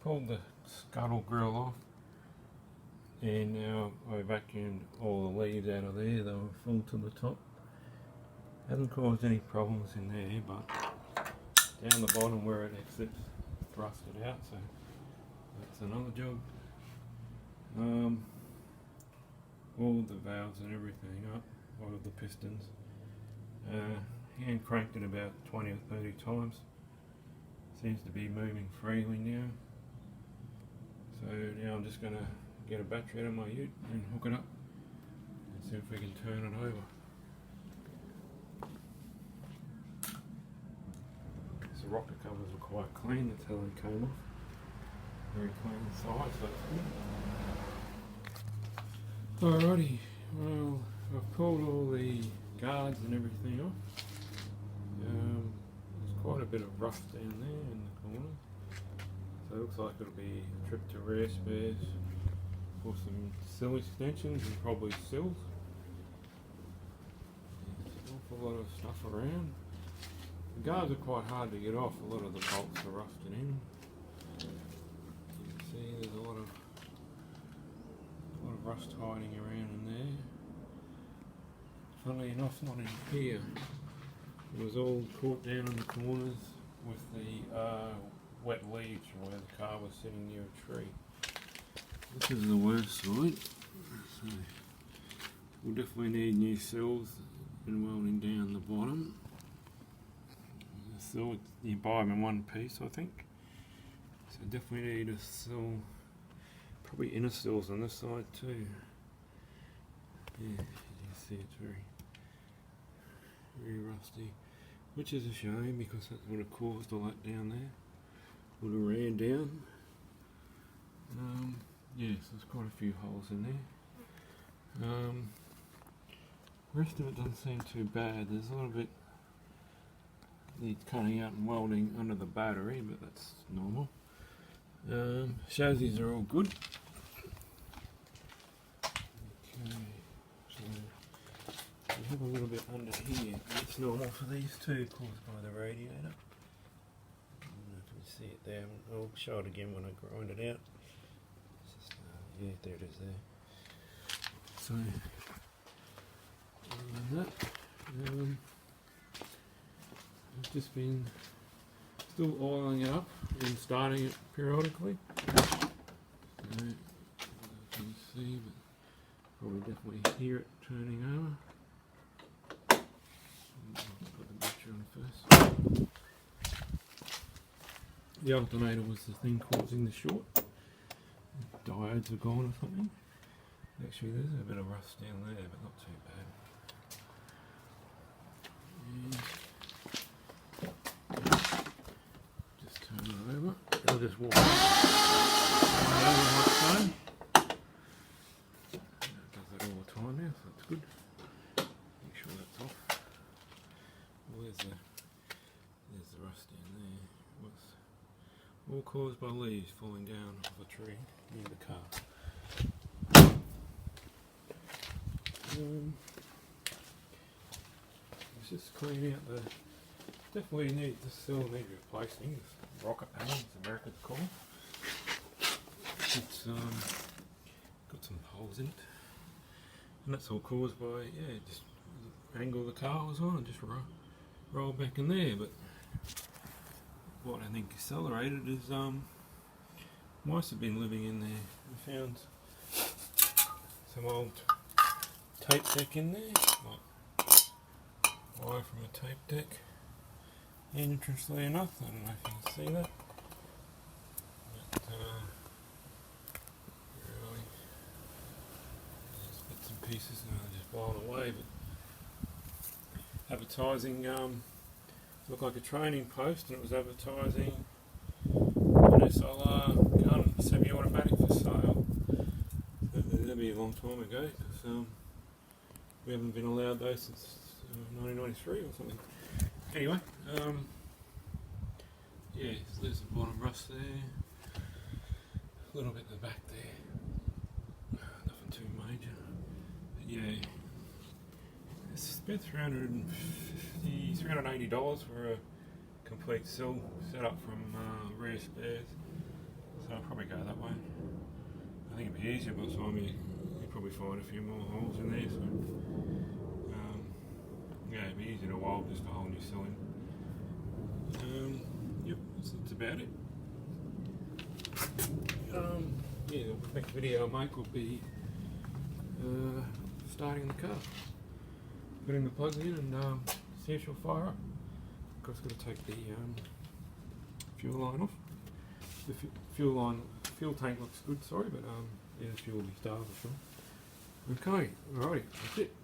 pulled the scuttle grill off, and now I vacuumed all the leaves out of there. They were full to the top. Hasn't caused any problems in there, but down the bottom where it exits, thrusted out, so that's another job. All the valves and everything up, all of the pistons. Hand cranked it about 20 or 30 times. Seems to be moving freely now. So now I'm just going to get a battery out of my ute and hook it up and see if we can turn it over. The rocker covers are quite clean, that's how they came off. Very clean inside, so that's good. Alrighty, well, I've pulled all the guards and everything off. There's quite a bit of rust down there in the corner. So it looks like it'll be a trip to rear spares for some sill extensions and probably sills. There's an awful lot of stuff around. The guards are quite hard to get off, a lot of the bolts are rusted in. You can see there's a lot of rust hiding around in there. Funnily enough, not in here. It was all caught down in the corners with the wet leaves from where the car was sitting near a tree. This is the worst side. So we'll definitely need new sills and welding down the bottom. The sill, you buy them in one piece, I think. So definitely need a sill, probably inner sills on this side too. Yeah, as you can see, it's very rusty, which is a shame because that would have caused all that down there. Would have ran down. Yes, there's quite a few holes in there. Rest of it doesn't seem too bad. There's a little bit needs cutting out and welding under the battery, but that's normal. Chassis are all good. Okay, so we have a little bit under here. It's normal for these two, caused by the radiator. I don't know if you can see it there. I'll show it again when I grind it out. It's just, yeah, there it is there. So, that. I've just been still oiling it up and starting it periodically. So, as you can see, but probably definitely hear it turning over. Put the battery on first. The alternator was the thing causing the short. The diodes are gone or something. Actually, there's a bit of rust down there, but not too bad. Just turn it over. I'll just walk over my phone. It does that all the time now, so that's good. Make sure that's off. Well, there's the rust down there. What's all caused by leaves falling down off a tree near the car. Let's just clean out the. Definitely need the sill need replacing. This rocket panel, as Americans call it. It's got some holes in it, and that's all caused by just the angle the car was on and just roll back in there. But what I think accelerated is mice have been living in there. We found some old tape deck in there, wire from a tape deck. And interestingly enough, I don't know if you can see that, but really, just bits and pieces and they're just blown away. But advertising looked like a training post, and it was advertising an SLR gun, semi-automatic for sale. That'd be a long time ago, because we haven't been allowed those since 1993 or something. Anyway, yeah, so there's the bottom rust there, a little bit at the back there, nothing too major, but yeah, it's about $380 for a complete sill set up from rear spares, so So I'll probably go that way. I think it'd be easier by the time you probably find a few more holes in there. So yeah, it'd be easier to weld just a whole new cylinder. Yep, that's about it. Yeah, the next video I'll make will be starting the car. Putting the plugs in and see if she'll fire up. Of course, got to take the fuel line off. The fuel tank looks good, sorry, but yeah, the fuel will be starved for sure. Okay, alrighty, that's it.